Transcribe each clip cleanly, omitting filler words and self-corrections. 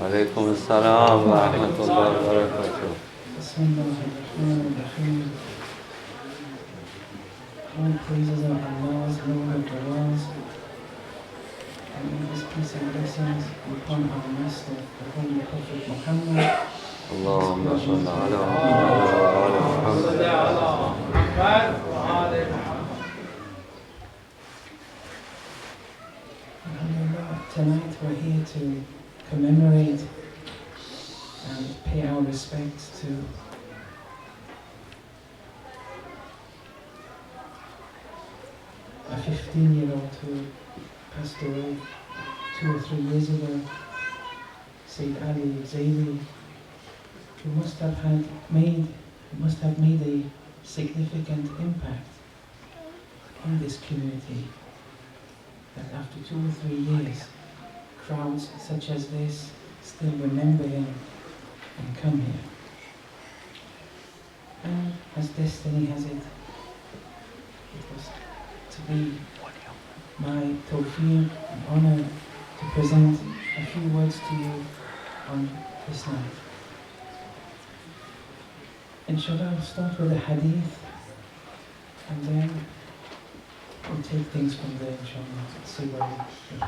عليكم السلام ورحمة الله وبركاته. بسم الله الرحمن الرحيم. All praises are Allah's, Lord of the worlds, and may His peace and blessings be upon our Master, the Holy Prophet Muhammad. اللهم صل على محمد وآل محمد. Alhamdulillah, tonight we're here to commemorate and pay our respects to a 15-year-old who passed away 2 or 3 years ago, Sayyid Ali Zaidi, who must have made a significant impact on this community, that after 2 or 3 years, crowds such as this still remember him and come here. And as destiny has it, it was to be my tawfiq and honor to present a few words to you on this night. Inshallah, I'll start with a hadith and then we'll take things from there, inshallah, and see where we go.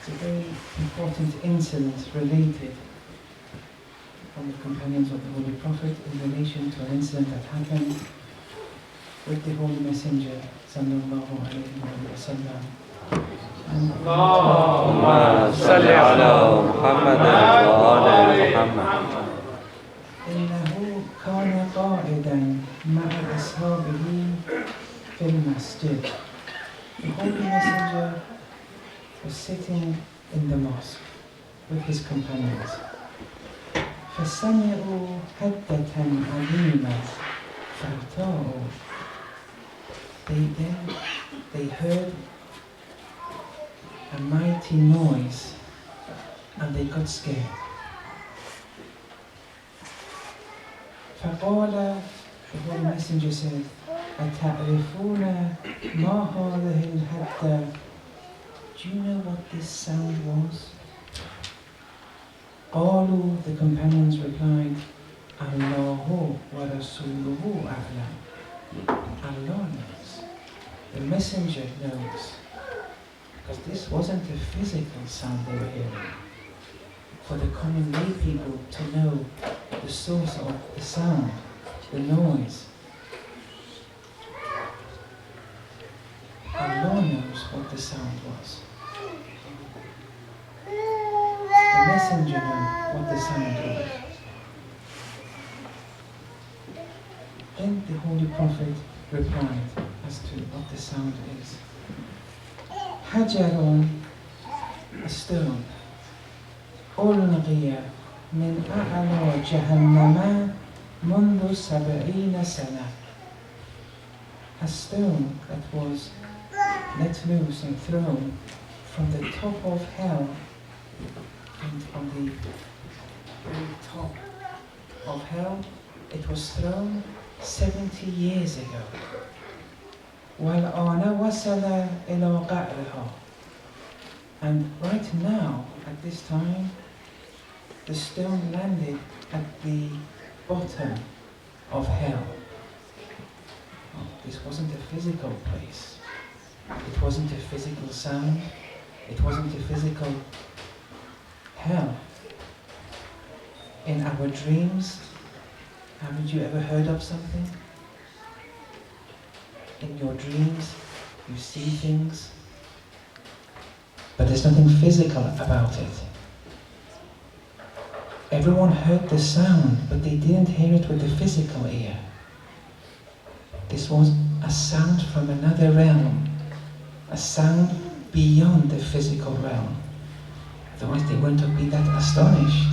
It's a very important incident related from the companions of the Holy Prophet in relation to an incident that happened with the Holy Messenger sallallahu alayhi wa sallam. اللهم صل على محمد وآل محمد. إنه كان قاعدا مع أصحابه في المسجد. The Holy Messenger was sitting in the mosque with his companions. فسمعوا حدة عظيمة فارتاعوا. They heard a mighty noise and they got scared. فقال, the Holy Messenger said, أتعرفون ما هذه الحدة? Do you know what this sound was? قالوا, the companions replied, الله ورسوله أعلم. Allah knows. The Messenger knows. Because this wasn't a physical sound they were hearing. For the common lay people to know the source of the sound, the noise. Allah knows what the sound was. The Messenger knew what the sound was. Then the Holy Prophet replied as to what the sound is. حجر, a stone, ألقي من أعلى جهنم منذ 70 سنة. A stone that was let loose and thrown from the top of hell, and from the very top of hell, it was thrown 70 years ago. وَالْآنَ وَصَلَ إِلَىٰ قَعْرِهَا. And right now, at this time, the stone landed at the bottom of hell. Oh, this wasn't a physical place. It wasn't a physical sound. It wasn't a physical hell. In our dreams, haven't you ever heard of something? In your dreams, you see things, but there's nothing physical about it. Everyone heard the sound, but they didn't hear it with the physical ear. This was a sound from another realm, a sound beyond the physical realm. Otherwise they wouldn't have been that astonished.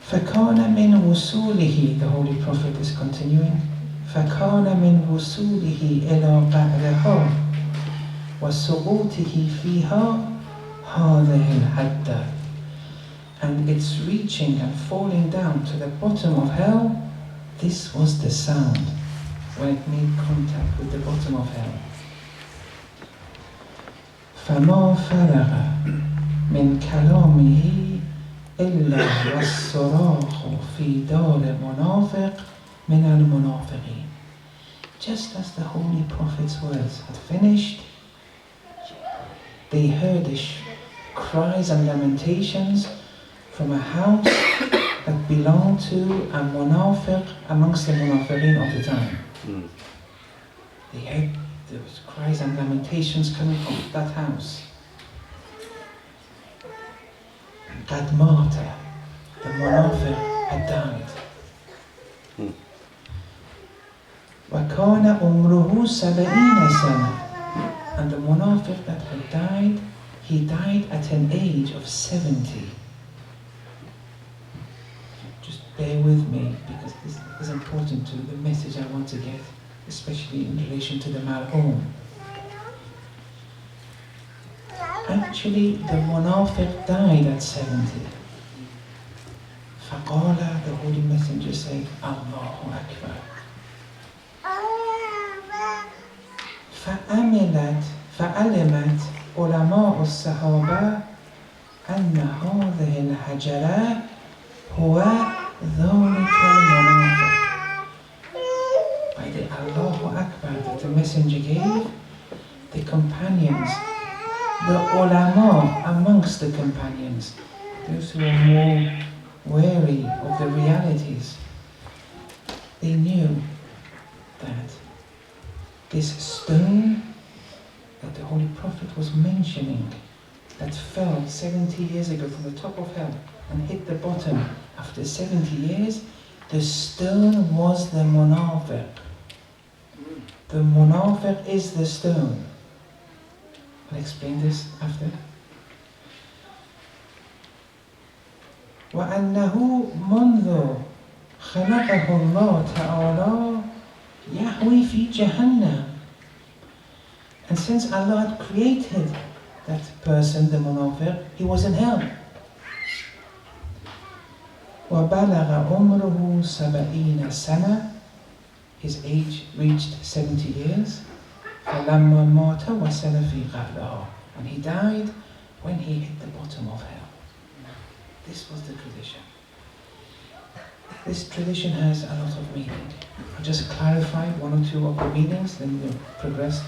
فَكَانَ مِنْ وُصُولِهِ, the Holy Prophet is continuing, فَكَانَ مِنْ وُصُولِهِ إِلَىٰ قَعْرِهَا وَسُقُوطِهِ فِيهَا هَذِهِ الْحَدَّةِ. And it's reaching and falling down to the bottom of hell. This was the sound when it made contact with the bottom of hell. فما فرغ من كلامه إلا والصراخ في دار منافق من المنافقين. Just as the Holy Prophet's words had finished, they heard the cries and lamentations from a house that belonged to a munafiq amongst the munafiqeen of the time. They heard those cries and lamentations coming from that house. قد مات, the munafiq had died. وكان عمره 70 سنة, and the munafiq that had died, he died at an age of 70. Just bear with me, because this is important to the message I want to get, especially in relation to the mal'oon. Actually, the munafiq died at 70. فقال, the Holy Messenger said, Allahu Akbar. فعلمت علماء الصحابة أن هذه الحجرة هو ذلك المنافق. By the Allahu Akbar that the Messenger gave, the companions, the ulama amongst the companions, those who are more wary of the realities, they knew that this stone that the Holy Prophet was mentioning, that fell 70 years ago from the top of hell and hit the bottom after 70 years, the stone was the munafiq. The munafiq is the stone. I'll explain this after. وأنه منذ خلقه الله تعالى يهوي في جهنم. And since Allah had created that person, the munafiq, he was in hell. وبلغ عمره 70 سنة, his age reached 70 years. فلما مات وصل في قعرها, and he died when he hit the bottom of hell. This was the tradition. This tradition has a lot of meaning. I'll just clarify one or two of the meanings, then we'll progress.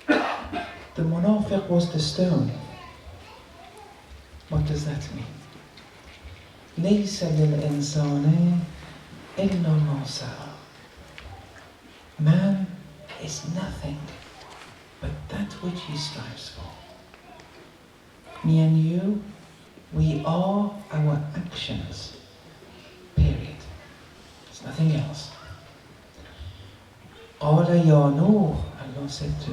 The munafiq was the stone. What does that mean? ليس للإنسان إلا ما سعى. Man is nothing but that which he strives for. Me and you, we are our actions. Period. There's nothing else. قال يا نوح, Allah said to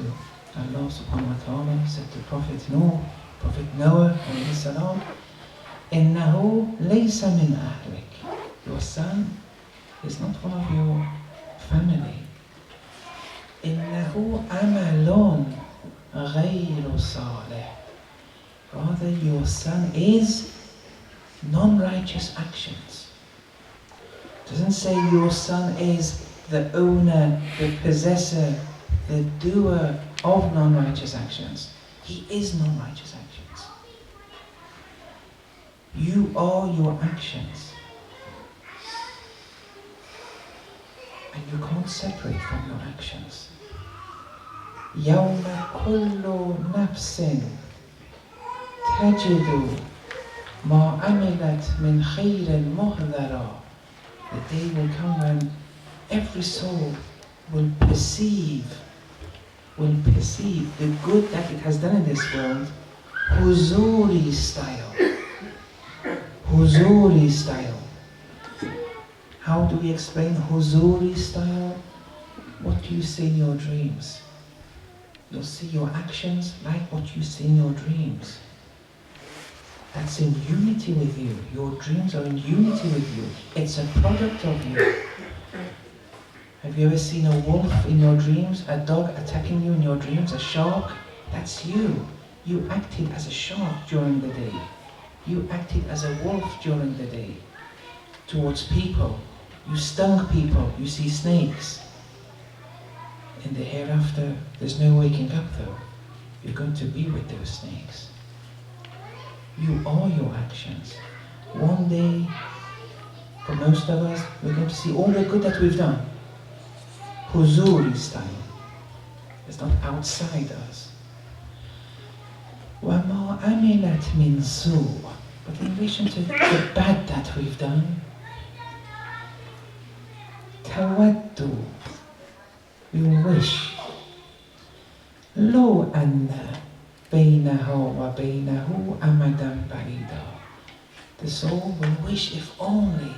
Allah subhanahu wa ta'ala said to Prophet Noah, Prophet Noah alayhi salam, إنه ليس من أهلك. Your son is not one of your family. إنه عمل غير صالح. Rather, your son is non-righteous actions. It doesn't say your son is the owner, the possessor, the doer of non-righteous actions. He is non-righteous actions. You are your actions. And you can't separate from your actions. يوم كل نفس تجد ما عملت من خير محضرا. The day will come when every soul will perceive the good that it has done in this world, huzuri style. Huzuri style. How do we explain huzuri style? What do you see in your dreams? You'll see your actions like what you see in your dreams. That's in unity with you. Your dreams are in unity with you. It's a product of you. Have you ever seen a wolf in your dreams? A dog attacking you in your dreams? A shark? That's you. You acted as a shark during the day. You acted as a wolf during the day towards people. You stung people, you see snakes. In the hereafter, there's no waking up though. You're going to be with those snakes. You are your actions. One day, for most of us, we're going to see all the good that we've done. Huzuri style. It's not outside us. وَمَا عَمِلَتْ مِنْ سُوءٍ. But in relation to the bad that we've done, تَوَدُّ, you wish, لَوْ أَنَّ بَيْنَهَا وَبَيْنَهُ أَمَدًا بَعِيدًا. The soul will wish if only,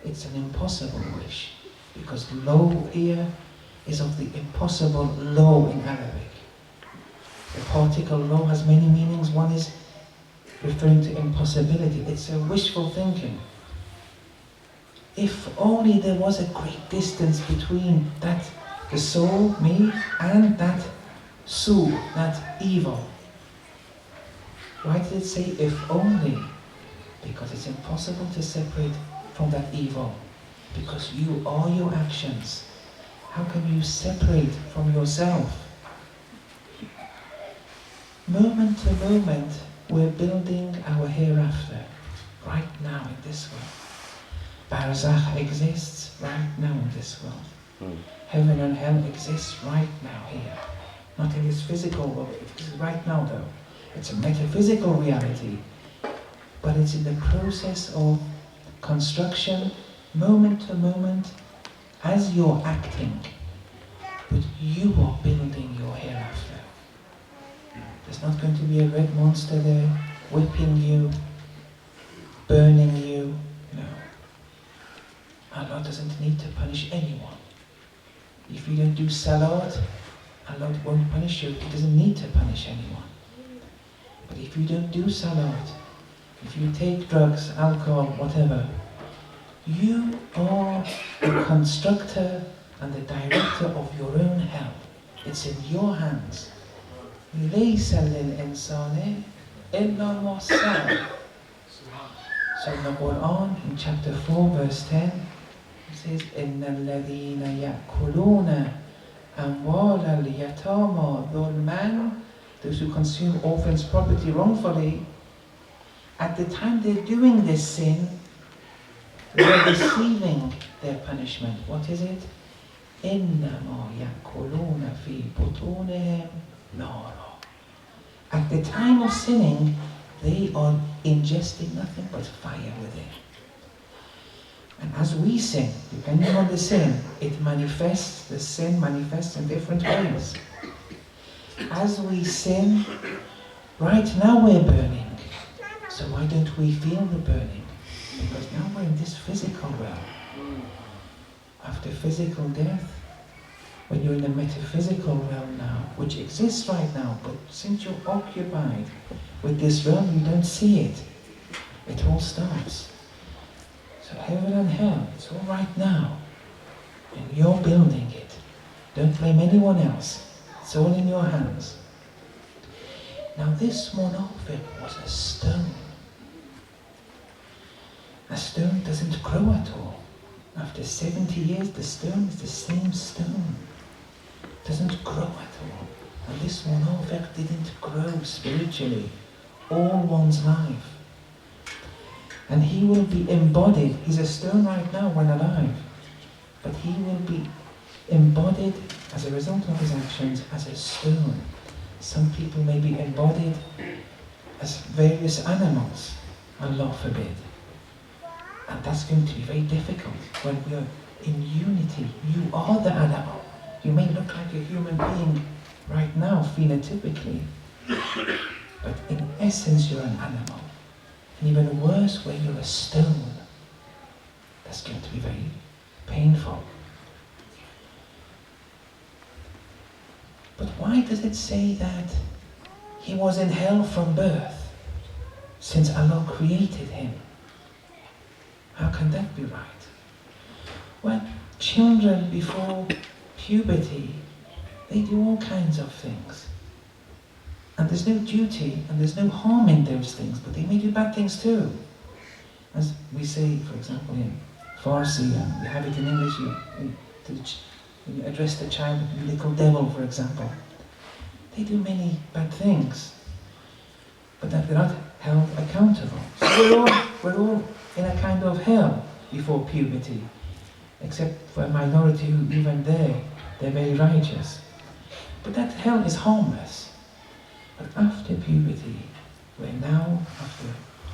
it's an impossible wish. Because low here is of the impossible low in Arabic. The particle low has many meanings. One is referring to impossibility. It's a wishful thinking. If only there was a great distance between that, the soul, me, and that su, that evil. Why did it say if only? Because it's impossible to separate from that evil. Because you are your actions. How can you separate from yourself? Moment to moment, we're building our hereafter, right now in this world. Barzakh exists right now in this world. Heaven and hell exists right now here. Not in this physical world, it is right now though. It's a metaphysical reality, but it's in the process of construction, moment to moment, as you're acting, but you are building your hereafter. There's not going to be a red monster there, whipping you, burning you. No. Allah doesn't need to punish anyone. If you don't do salat, Allah won't punish you. He doesn't need to punish anyone. But if you don't do salat, if you take drugs, alcohol, whatever, you are the constructor and the director of your own hell. It's in your hands. لَيْسَ لِلْإِنسَانِ إِلَّا مَا سَعَى. So in the Quran, in chapter 4, verse 10, it says, إِنَّ الَّذِينَ يَأْكُلُونَ أَمْوَالَ الْيَتَامَى ظُلْمًا. Those who consume orphans' property wrongfully, at the time they're doing this sin, they're receiving their punishment. What is it? إِنَّمَا يَأْكُلُونَ فِي بُطُونِهِمْ نَارًا. At the time of sinning, they are ingesting nothing but fire within. And as we sin, depending on the sin, the sin manifests in different ways. As we sin, right now we're burning. So why don't we feel the burning? Because now we're in this physical realm. After physical death, when you're in the metaphysical realm now, which exists right now, but since you're occupied with this realm, you don't see it. It all stops. So heaven and hell, it's all right now. And you're building it. Don't blame anyone else. It's all in your hands. Now this munafiq was a stone. A stone doesn't grow at all. After 70 years, the stone is the same stone. It doesn't grow at all. And this munafiq didn't grow spiritually all one's life. And he will be embodied. He's a stone right now when alive. But he will be embodied as a result of his actions as a stone. Some people may be embodied as various animals, Allah forbid. And that's going to be very difficult when we're in unity. You are the animal. You may look like a human being right now, phenotypically, but in essence you're an animal. And even worse, when you're a stone. That's going to be very painful. But why does it say that he was in hell from birth, since Allah created him? How can that be right? Well, children before puberty, they do all kinds of things. And there's no duty and there's no harm in those things, but they may do bad things too. As we say, for example, in Farsi, and we have it in English, when you address the child, you little devil, for example. They do many bad things, but that they're not held accountable. So we're all in a kind of hell before puberty, except for a minority who even they're very righteous. But that hell is harmless. But after puberty, we're now, after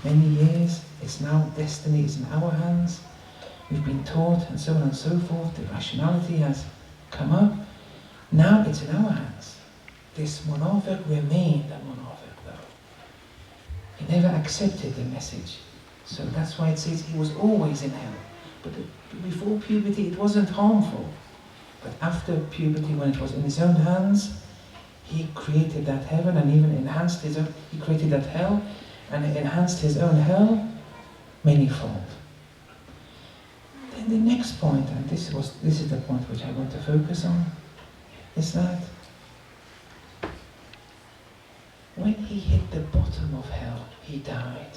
many years, it's now destiny is in our hands. We've been taught and so on and so forth. The rationality has come up. Now it's in our hands. This Munafiq remained a Munafiq though. He never accepted the message. So that's why it says he was always in hell. But before puberty it wasn't harmful. But after puberty, when it was in his own hands, he created that heaven and even enhanced his own, he created that hell and enhanced his own hell manyfold. Then the next point, and this is the point which I want to focus on, is that when he hit the bottom of hell, he died.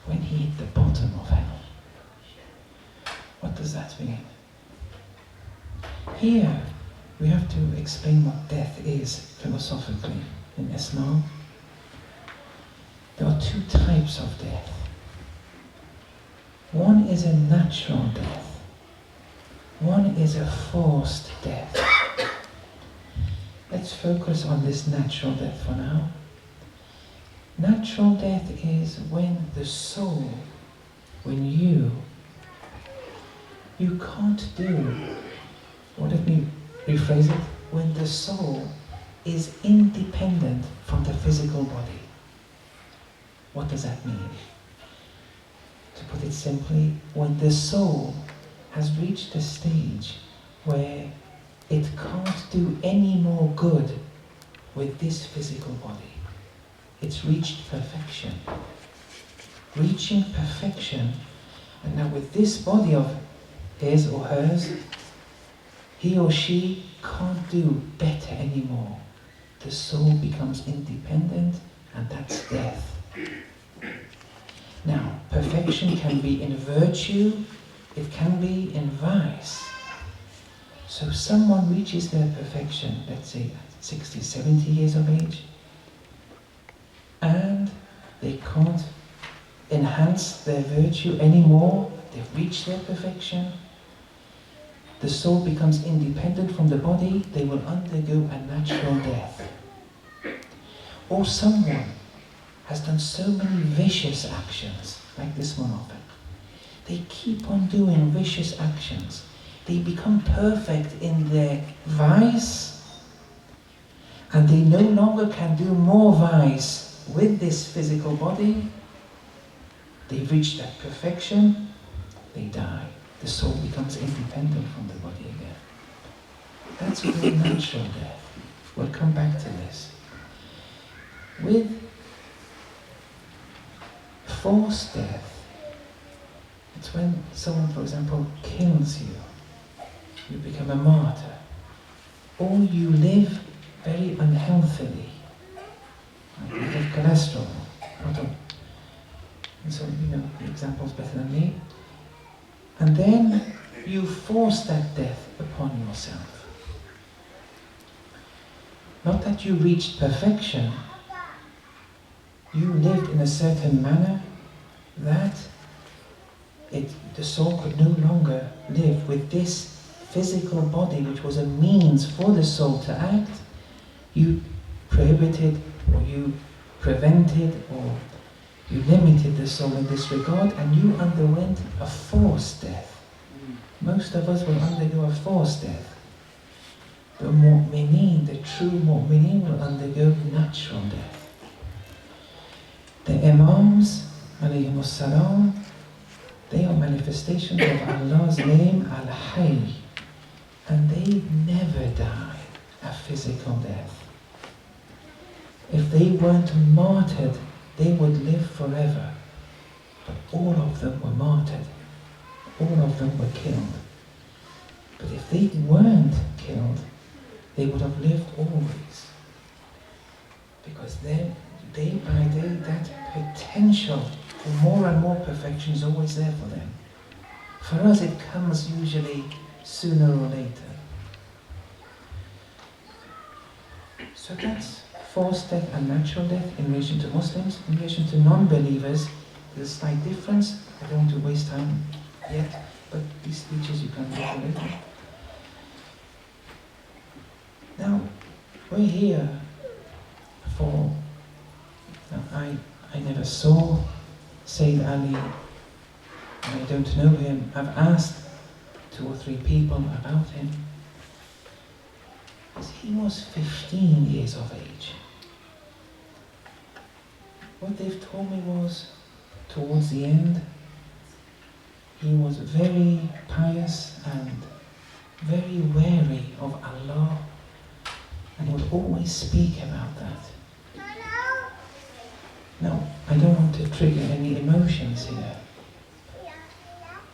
When he hit the bottom of hell. What does that mean? Here, we have to explain what death is philosophically in Islam. There are two types of death. One is a natural death. One is a forced death. Let's focus on this natural death for now. Natural death is when the soul, when you can't do, or let me rephrase it, when the soul is independent from the physical body. What does that mean? To put it simply, when the soul has reached a stage where it can't do any more good with this physical body. It's reached perfection. Reaching perfection, and now with this body of his or hers, he or she can't do better anymore. The soul becomes independent, and that's death. Now, perfection can be in virtue, it can be in vice. So someone reaches their perfection, let's say at 60, 70 years of age, and they can't enhance their virtue anymore, they've reached their perfection, the soul becomes independent from the body, they will undergo a natural death. Or someone has done so many vicious actions, like this Munafiq. They keep on doing vicious actions. They become perfect in their vice, and they no longer can do more vice with this physical body. They've reached that perfection, they die. The soul becomes independent from the body again. That's called natural death. We'll come back to this. With forced death, it's when someone, for example, kills you. You become a martyr. Or you live very unhealthily. You have cholesterol. And so, you know, the example's better than me. And then you force that death upon yourself. Not that you reached perfection. You lived in a certain manner that the soul could no longer live with this physical body, which was a means for the soul to act. You prohibited, or you prevented, or you limited the soul in this regard, and you underwent a forced death. Most of us will undergo a forced death. The mu'mineen, the true mu'mineen, will undergo natural death. The Imams, alayhimus salam, they are manifestations of Allah's name, Al-Hayy, and they never die a physical death. If they weren't martyred, they would live forever. But all of them were martyred. All of them were killed. But if they weren't killed, they would have lived always. Because then day by day, that potential for more and more perfection is always there for them. For us, it comes usually sooner or later. So that's forced death and natural death in relation to Muslims. In relation to non-believers, there's a slight difference. I don't want to waste time yet, but these speeches you can get later. Now, we're here for... Now, I never saw Sayyid Ali. I don't know him. I've asked 2 or 3 people about him. Because he was 15 years of age. What they've told me was, towards the end, he was very pious and very wary of Allah, and would always speak about that. Now, I don't want to trigger any emotions here,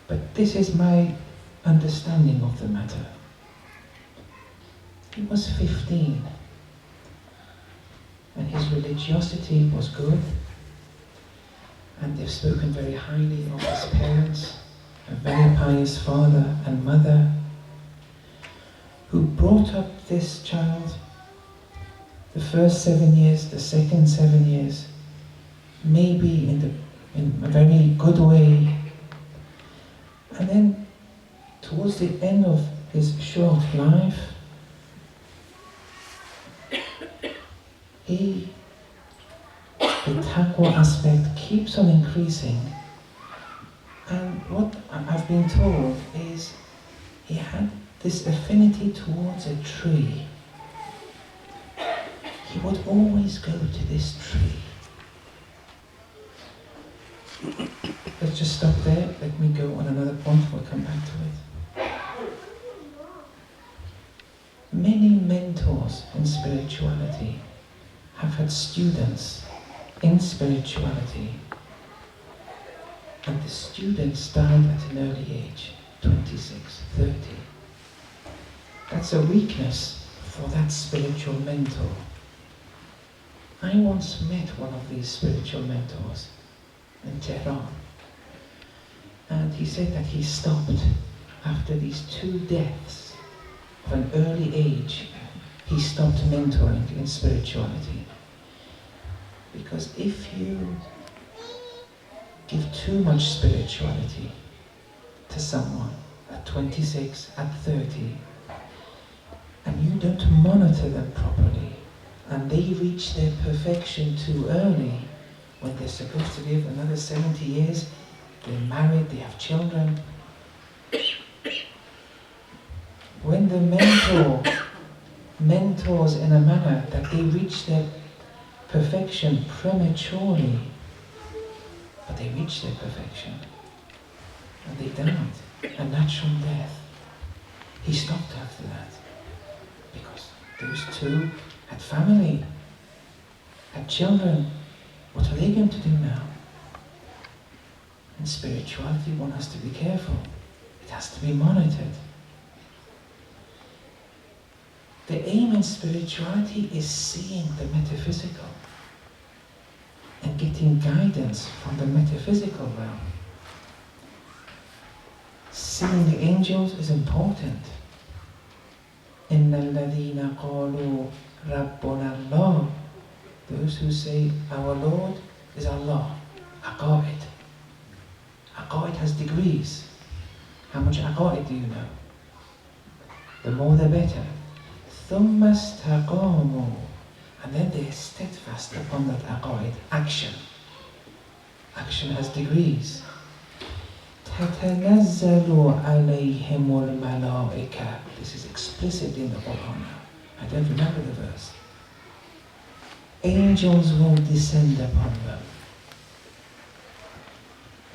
but this is my understanding of the matter. He was 15, and his religiosity was good, and they've spoken very highly of his parents, a very pious father and mother, who brought up this child the first 7 years, the second 7 years, maybe in a very good way, and then towards the end of his short life, the taqwa aspect keeps on increasing, and what I've been told is he had this affinity towards a tree. He would always go to this tree. Let's just stop there. Let me go on another point. We'll come back to it. Many mentors in spirituality have had students in spirituality, and the students died at an early age, 26, 30. That's a weakness for that spiritual mentor. I once met one of these spiritual mentors in Tehran, and he said that he stopped after these 2 deaths of an early age. He stopped mentoring in spirituality, because if you give too much spirituality to someone at 26, at 30, and you don't monitor them properly, and they reach their perfection too early, when they're supposed to live another 70 years, they're married, they have children. When the mentor mentors in a manner that they reach their perfection prematurely, but they reach their perfection, and they died a natural death. He stopped after that, because those 2 had family, had children. What are they going to do now? In spirituality, one has to be careful. It has to be monitored. The aim in spirituality is seeing the metaphysical and getting guidance from the metaphysical realm. Seeing the angels is important. إِنَّ الَّذِينَ قَالُوا رَبُّنَا اللَّهُ. Those who say, our Lord is Allah. Aqa'id. Aqa'id has degrees. How much aqa'id do you know? The more the better. ثُمَّ اسْتَقَامُوا. And then they're steadfast upon that aqa'id. Action. Action has degrees. تَتَنَزَّلُ عَلَيْهِمُ الْمَلَائِكَةُ. This is explicit in the Quran now. I don't remember the verse. Angels will descend upon them.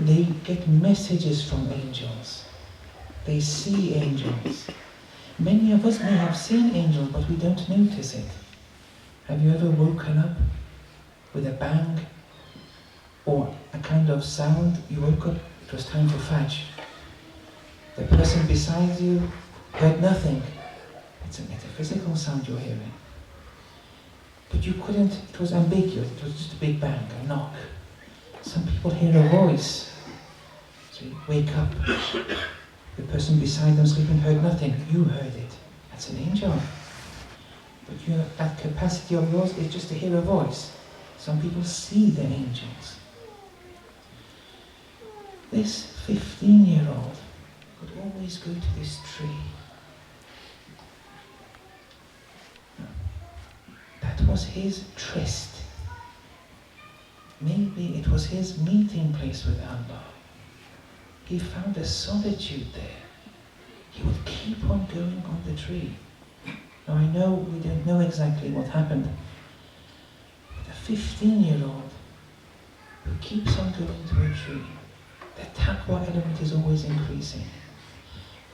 They get messages from angels. They see angels. Many of us may have seen angels, but we don't notice it. Have you ever woken up with a bang or a kind of sound? You woke up, it was time for Fajr. The person beside you heard nothing. It's a metaphysical sound you're hearing. But you couldn't, it was ambiguous, it was just a big bang, a knock. Some people hear a voice. So you wake up, the person beside them sleeping heard nothing, you heard it. That's an angel. But that capacity of yours is just to hear a voice. Some people see the angels. This 15-year-old would always go to this tree. That was his tryst. Maybe it was his meeting place with Allah. He found a solitude there. He would keep on going on the tree. Now I know we don't know exactly what happened, but a 15-year-old who keeps on going to a tree, the taqwa element is always increasing.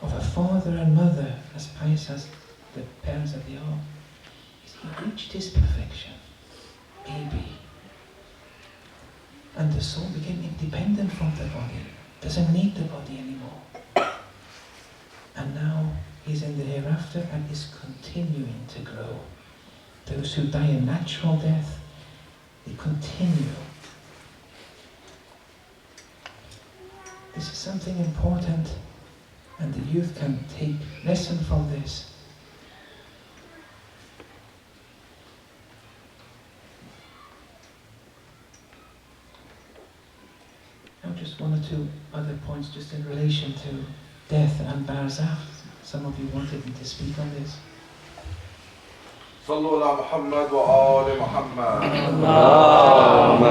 Of a father and mother, as pious as the parents that they are, he reached his perfection, maybe. And the soul became independent from the body, doesn't need the body anymore. And now he's in the hereafter and is continuing to grow. Those who die a natural death, they continue. This is something important, and the youth can take lesson from this. Now just one or two other points just in relation to death and barzakh. Some of you wanted me to speak on this. صلوا على محمد وآل محمد. اللهم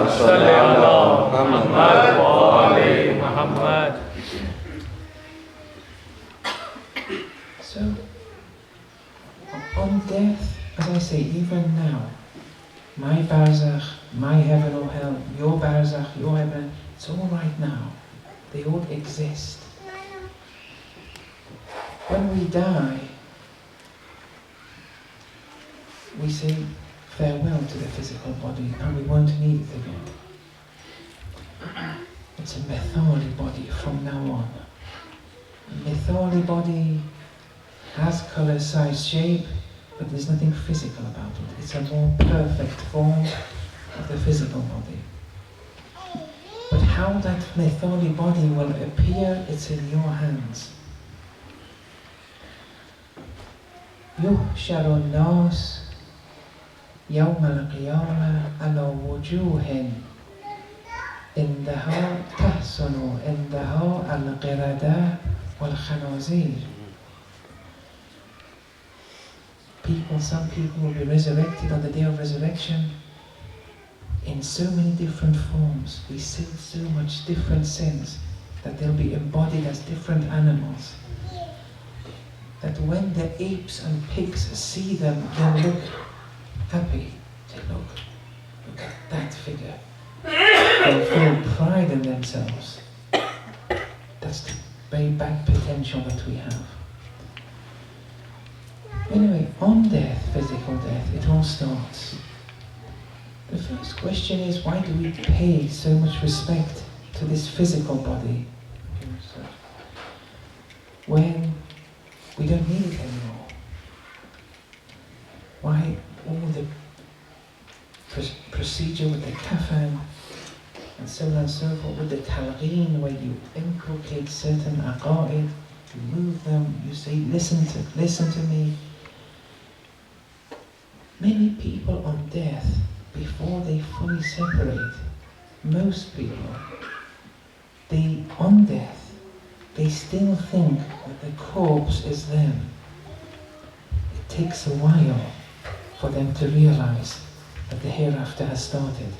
صل على محمد وآل محمد. So, on death, as I say, even now, my barzakh, my heaven or hell, your barzakh, your heaven, it's all right now. They all exist. When we die, we say farewell to the physical body and we won't need it again. It's a mithali body from now on. A mithali body has colour, size, shape, but there's nothing physical about it. It's a more perfect form of the physical body. But how that mithali body will appear, it's in your hands. يحشر الناس يوم القيامة على وجوه عندها تحسن عندها القردة والخنازير. Some people will be resurrected on the day of resurrection in so many different forms. We see so much different sins that they'll be embodied as different animals. That when the apes and pigs see them, they'll look happy. Say, look at that figure. They'll feel pride in themselves. That's the very bad potential that we have. Anyway, on death, physical death, it all starts. The first question is, why do we pay so much respect to this physical body when we don't need it anymore? Why all the procedure with the kafan and so on and so forth, with the talqeen, where you inculcate certain aqa'id, you move them, you say, listen to me. Many people on death, before they fully separate, most people, on death, they still think that the corpse is them. It takes a while for them to realize that the hereafter has started.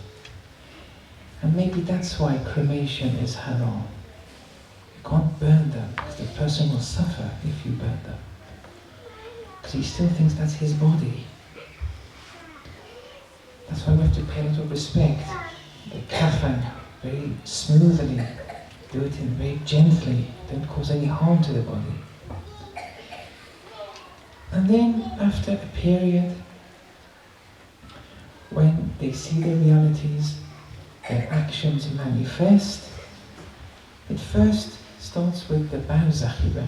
And maybe that's why cremation is haram. You can't burn them, because the person will suffer if you burn them. Because he still thinks that's his body. That's why we have to pay a lot of respect. The kafan, very smoothly, do it very gently, don't cause any harm to the body. And then after a period, when they see the realities, their actions manifest, it first starts with the barzakhi realm,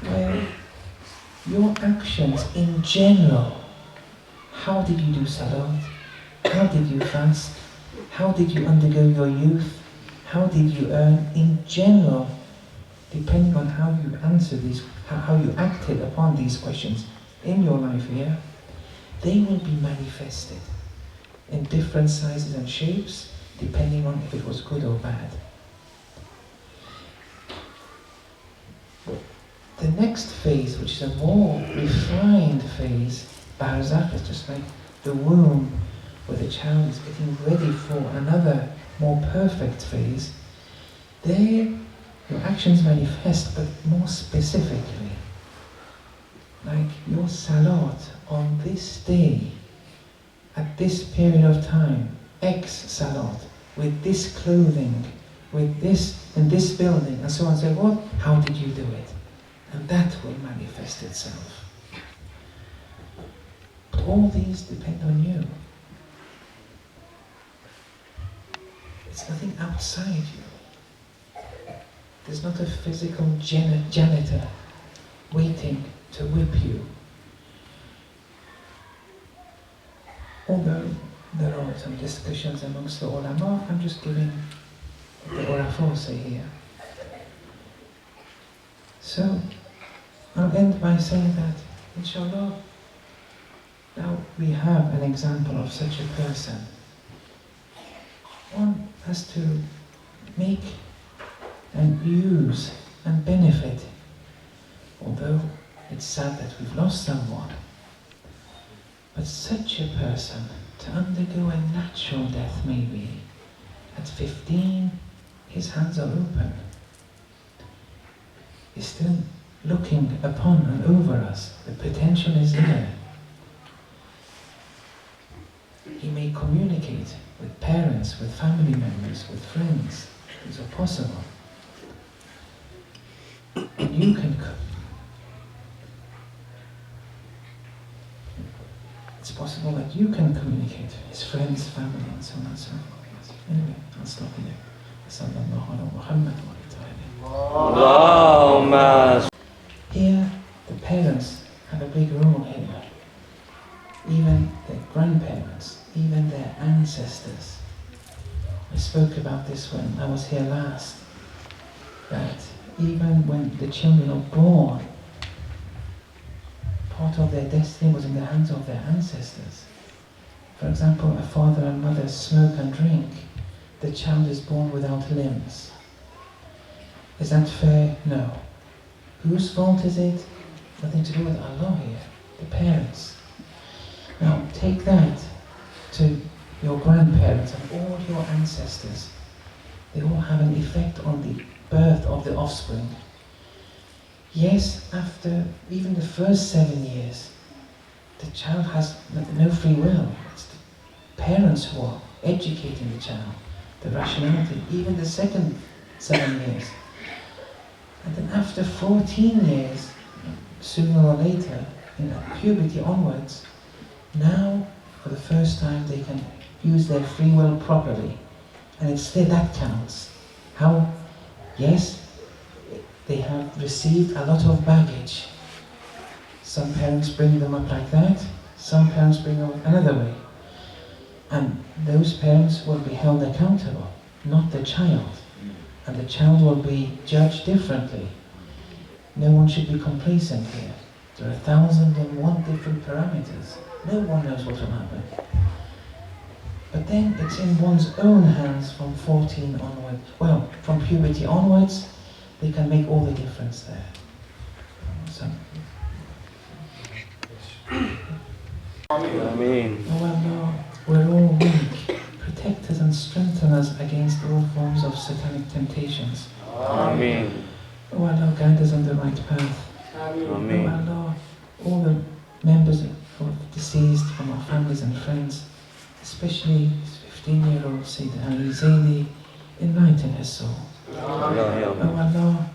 where your actions in general. How did you do salat? How did you fast? How did you undergo your youth? How did you earn? In general, depending on how you answer these, how you acted upon these questions in your life here, they will be manifested in different sizes and shapes, depending on if it was good or bad. The next phase, which is a more refined phase, barzakh, is just like the womb, where the child is getting ready for another more perfect phase. There, your actions manifest, but more specifically. Like your salat on this day, at this period of time, X salat, with this clothing, with this, in this building, and so on and so forth. How did you do it? And that will manifest itself. But all these depend on you. It's nothing outside you. There's not a physical janitor waiting to whip you. Although there are some discussions amongst the ulama, I'm just giving what the ulama say here. So, I'll end by saying that, inshallah, now we have an example of such a person. One has to make and use and benefit, although it's sad that we've lost someone. But such a person, to undergo a natural death maybe, at 15, his hands are open. He's still looking upon and over us. The potential is there. He may communicate with parents, with family members, with friends. These are possible. And you can it's possible that you can communicate with his friends, family, and so on and so forth. Anyway, I'll stop here. Sallallahu ala Muhammad wa Allahumma. Here, the parents have a big role here. Even their grandparents, even their ancestors. I spoke about this when I was here last, that even when the children are born, part of their destiny was in the hands of their ancestors. For example, a father and mother smoke and drink. The child is born without limbs. Is that fair? No. Whose fault is it? Nothing to do with Allah here, the parents. Now take that to your grandparents and all your ancestors. They all have an effect on the birth of the offspring. Yes, after even the first 7 years, the child has no free will. It's the parents who are educating the child, the rationality, even the second 7 years. And then after 14 years, sooner or later, in puberty onwards, now, for the first time, they can use their free will properly. And it's still that counts. How? Yes, they have received a lot of baggage. Some parents bring them up like that, some parents bring them up another way. And those parents will be held accountable, not the child. And the child will be judged differently. No one should be complacent here. There are 1,001 different parameters. No one knows what will happen. But then it's in one's own hands from 14 onwards. Well, from puberty onwards, they can make all the difference there. So, Ameen. oh Allah, we're all weak. Protect us and strengthen us against all forms of satanic temptations. Ameen. Oh Allah, guide us on the right path. Ameen. Oh Allah, all the members of deceased from our families and friends, especially this 15-year-old Sayyid Ali Zaidi, enlighten his soul. Oh Allah,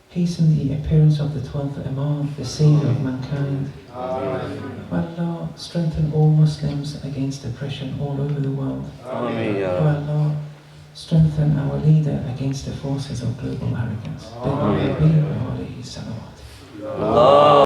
hasten the appearance of the 12th Imam, the Saviour of mankind. Oh Allah, strengthen all Muslims against oppression all over the world. Ameen. Oh Allah, strengthen our leader against the forces of global arrogance. Ameen. Bi-Nabi wa alayhi salawat. Allah.